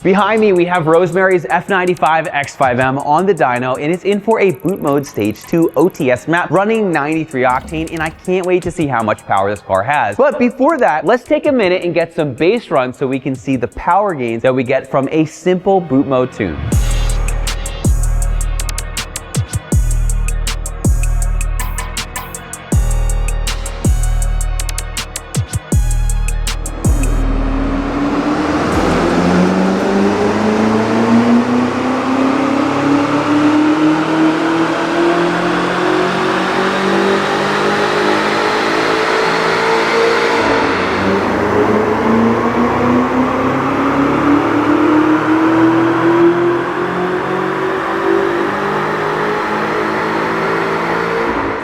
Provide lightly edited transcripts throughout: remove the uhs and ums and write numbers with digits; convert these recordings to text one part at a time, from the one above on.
Behind me, we have Rosemary's F95 X5M on the dyno, and it's in for a boot mode stage 2 OTS map running 93 octane, and I can't wait to see how much power this car has. But before that, let's take a minute and get some base runs so we can see the power gains that we get from a simple boot mode tune.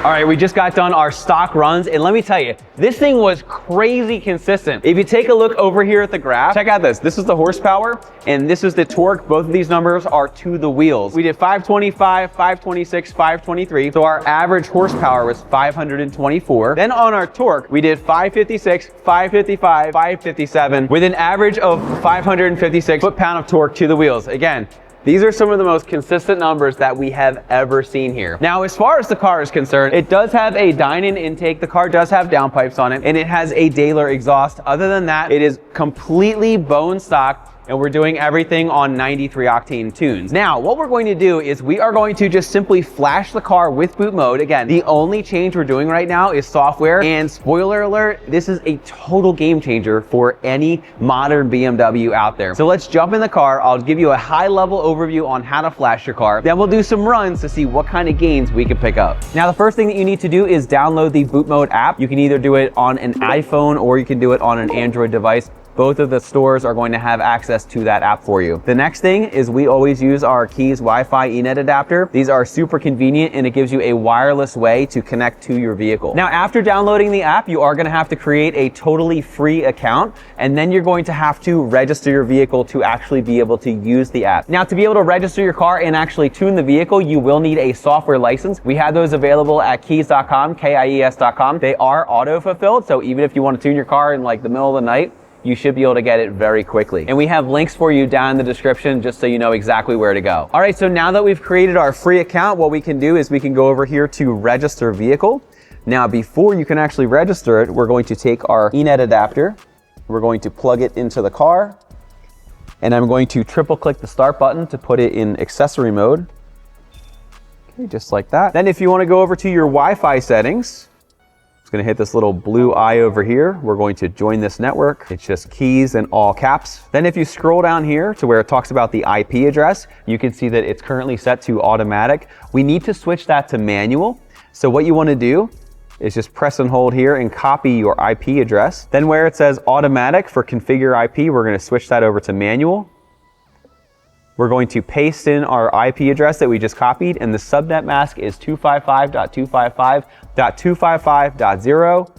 All right, we just got done our stock runs, and let me tell you, this thing was crazy consistent. If you take a look over here at the graph, check out this. This is the horsepower, and this is the torque. Both of these numbers are to the wheels. We did 525, 526, 523, so our average horsepower was 524. Then on our torque, we did 556, 555, 557, with an average of 556 foot-pound of torque to the wheels. Again, these are some of the most consistent numbers that we have ever seen here. Now, as far as the car is concerned, it does have a Dynon intake. The car does have downpipes on it, and it has a Daler exhaust. Other than that, it is completely bone stock, and we're doing everything on 93 octane tunes. Now, what we're going to do is we are going to just simply flash the car with boot mode. Again, the only change we're doing right now is software, and spoiler alert, this is a total game changer for any modern BMW out there. So let's jump in the car. I'll give you a high level overview on how to flash your car. Then we'll do some runs to see what kind of gains we can pick up. Now, the first thing that you need to do is download the boot mode app. You can either do it on an iPhone or you can do it on an Android device. Both of the stores are going to have access to that app for you. The next thing is we always use our KIES Wi-Fi ENET adapter. These are super convenient, and it gives you a wireless way to connect to your vehicle. Now, after downloading the app, you are going to have to create a totally free account, and then you're going to have to register your vehicle to actually be able to use the app. Now, to be able to register your car and actually tune the vehicle, you will need a software license. We have those available at kies.com, KIES.com. They are auto-fulfilled, so even if you want to tune your car in like the middle of the night, you should be able to get it very quickly. And we have links for you down in the description just so you know exactly where to go. All right, so now that we've created our free account, what we can do is we can go over here to register vehicle. Now, before you can actually register it, we're going to take our ENET adapter. We're going to plug it into the car. And I'm going to triple click the start button to put it in accessory mode. Okay, just like that. Then if you want to go over to your Wi-Fi settings, it's going to hit this little blue eye over here. We're going to join this network. It's just KIES in all caps. Then if you scroll down here to where it talks about the IP address, you can see that it's currently set to automatic. We need to switch that to manual. So what you want to do is just press and hold here and copy your IP address. Then where it says automatic for configure IP, we're going to switch that over to manual. We're going to paste in our IP address that we just copied, and the subnet mask is 255.255.255.0,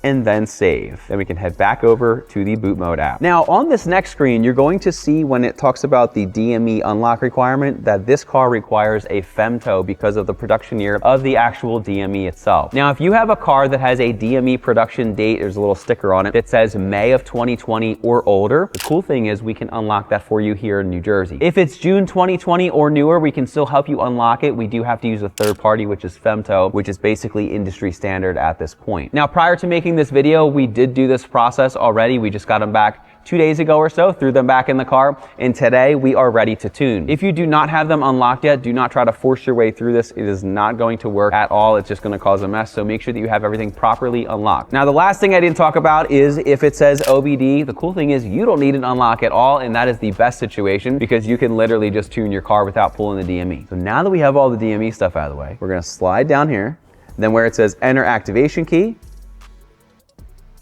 and then save. Then we can head back over to the boot mode app. Now, on this next screen, you're going to see when it talks about the DME unlock requirement that this car requires a femto because of the production year of the actual DME itself. Now, if you have a car that has a DME production date, there's a little sticker on it that says May of 2020 or older. The cool thing is we can unlock that for you here in New Jersey. If it's June 2020 or newer, we can still help you unlock it. We do have to use a third party, which is femto, which is basically industry standard at this point. Now, prior to making this video, we did do this process already. We just got them back 2 days ago or so, threw them back in the car, and today we are ready to tune. If you do not have them unlocked yet, do not try to force your way through this. It is not going to work at all. It's just going to cause a mess, so make sure that you have everything properly unlocked. Now, the last thing I didn't talk about is if it says OBD, the cool thing is you don't need an unlock at all, and that is the best situation because you can literally just tune your car without pulling the DME. So now that we have all the DME stuff out of the way, we're going to slide down here, then where it says enter activation key,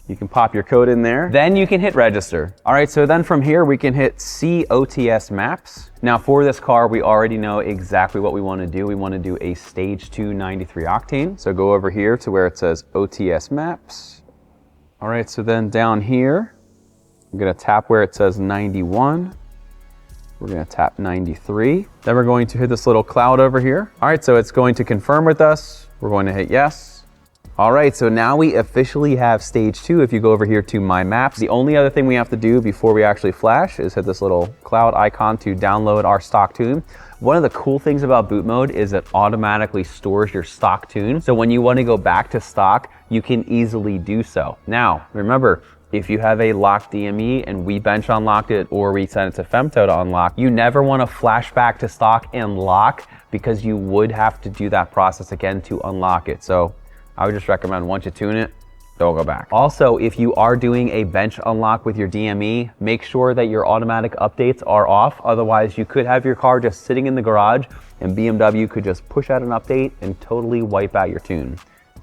you can pop your code in there. Then you can hit register. All right, so then from here, we can hit see OTS maps. Now for this car, we already know exactly what we want to do. We want to do a stage 2 93 octane. So go over here to where it says OTS maps. All right, so then down here, I'm gonna tap where it says 91. We're gonna tap 93. Then we're going to hit this little cloud over here. All right, so it's going to confirm with us. We're going to hit yes. All right, so now we officially have stage 2. If you go over here to My Maps, the only other thing we have to do before we actually flash is hit this little cloud icon to download our stock tune. One of the cool things about boot mode is it automatically stores your stock tune. So when you want to go back to stock, you can easily do so. Now, remember, if you have a locked DME and we bench unlocked it or we send it to Femto to unlock, you never want to flash back to stock and lock because you would have to do that process again to unlock it. So I would just recommend once you tune it, don't go back. Also, if you are doing a bench unlock with your DME, make sure that your automatic updates are off. Otherwise, you could have your car just sitting in the garage and BMW could just push out an update and totally wipe out your tune.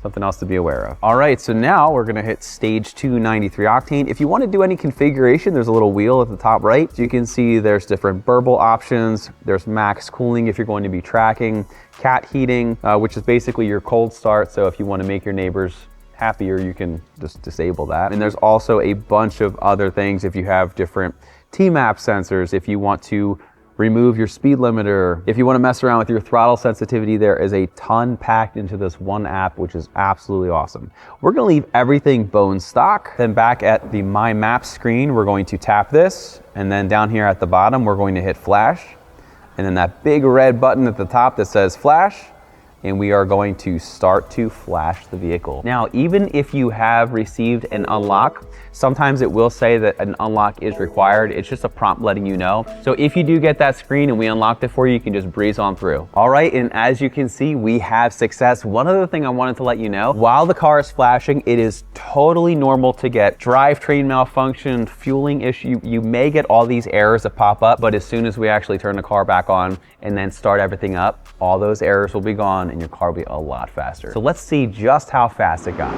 Something else to be aware of. All right, so now we're gonna hit stage 2 93 octane. If you wanna do any configuration, there's a little wheel at the top right. So you can see there's different burble options. There's max cooling if you're going to be tracking, cat heating, which is basically your cold start. So if you wanna make your neighbors happier, you can just disable that. And there's also a bunch of other things if you have different T-map sensors, if you want to remove your speed limiter. If you want to mess around with your throttle sensitivity, there is a ton packed into this one app, which is absolutely awesome. We're going to leave everything bone stock. Then back at the My Maps screen, we're going to tap this. And then down here at the bottom, we're going to hit flash. And then that big red button at the top that says flash. And we are going to start to flash the vehicle. Now, even if you have received an unlock, sometimes it will say that an unlock is required. It's just a prompt letting you know. So if you do get that screen and we unlocked it for you, you can just breeze on through. All right, and as you can see, we have success. One other thing I wanted to let you know, while the car is flashing, it is totally normal to get drivetrain malfunction, fueling issue. You may get all these errors that pop up, but as soon as we actually turn the car back on and then start everything up, all those errors will be gone and your car will be a lot faster. So let's see just how fast it got.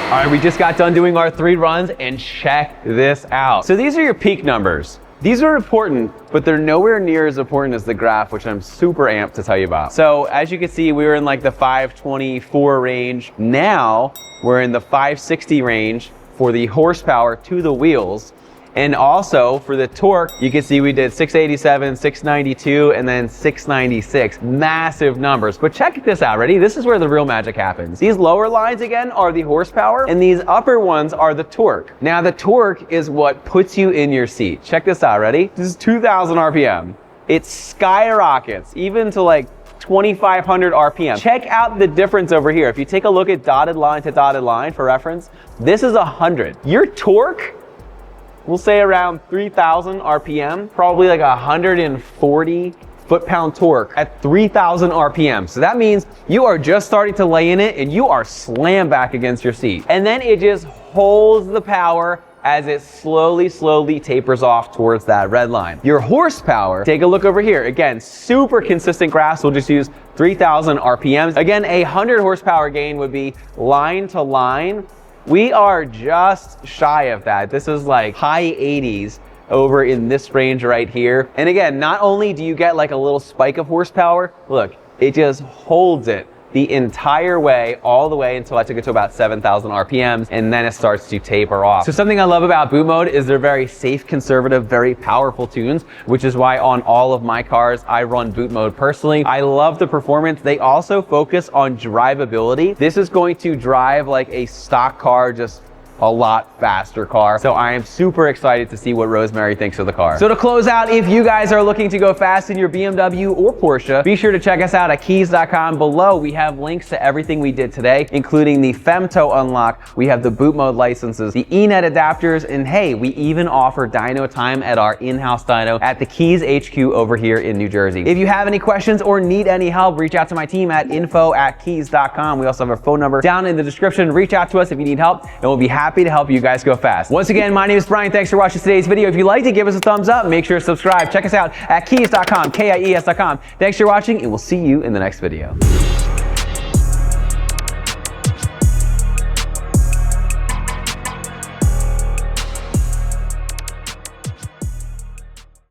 All right, we just got done doing our 3 runs and check this out. So these are your peak numbers. These are important, but they're nowhere near as important as the graph, which I'm super amped to tell you about. So as you can see, we were in like the 524 range. Now we're in the 560 range for the horsepower to the wheels. And also for the torque, you can see we did 687, 692, and then 696. Massive numbers. But check this out, ready? This is where the real magic happens. These lower lines again are the horsepower, and these upper ones are the torque. Now the torque is what puts you in your seat. Check this out, ready? This is 2,000 RPM. It skyrockets, even to like 2,500 RPM. Check out the difference over here. If you take a look at dotted line to dotted line for reference, this is 100. Your torque, we'll say around 3,000 RPM, probably like 140 foot-pound torque at 3,000 RPM. So that means you are just starting to lay in it and you are slammed back against your seat. And then it just holds the power as it slowly tapers off towards that red line. Your horsepower, take a look over here. Again, super consistent graphs. We'll just use 3,000 RPMs. Again, 100 horsepower gain would be line to line. We are just shy of that. This is like high 80s over in this range right here. And again, not only do you get like a little spike of horsepower, look, it just holds it the entire way, all the way until I took it to about 7,000 RPMs, and then it starts to taper off. So something I love about boot mode is they're very safe, conservative, very powerful tunes, which is why on all of my cars, I run boot mode personally. I love the performance. They also focus on drivability. This is going to drive like a stock car, just a lot faster car. So I am super excited to see what Rosemary thinks of the car. So to close out, if you guys are looking to go fast in your BMW or Porsche, be sure to check us out at kies.com. Below, we have links to everything we did today, including the Femto unlock. We have the boot mode licenses, the ENET adapters, and hey, we even offer dyno time at our in-house dyno at the KIES HQ over here in New Jersey. If you have any questions or need any help, reach out to my team at info@kies.com. We also have our phone number down in the description. Reach out to us if you need help, and we'll be happy to help you guys go fast. Once again, my name is Brian. Thanks for watching today's video. If you liked it, give us a thumbs up. Make sure to subscribe. Check us out at kies.com, KIES.com. Thanks for watching, and we'll see you in the next video.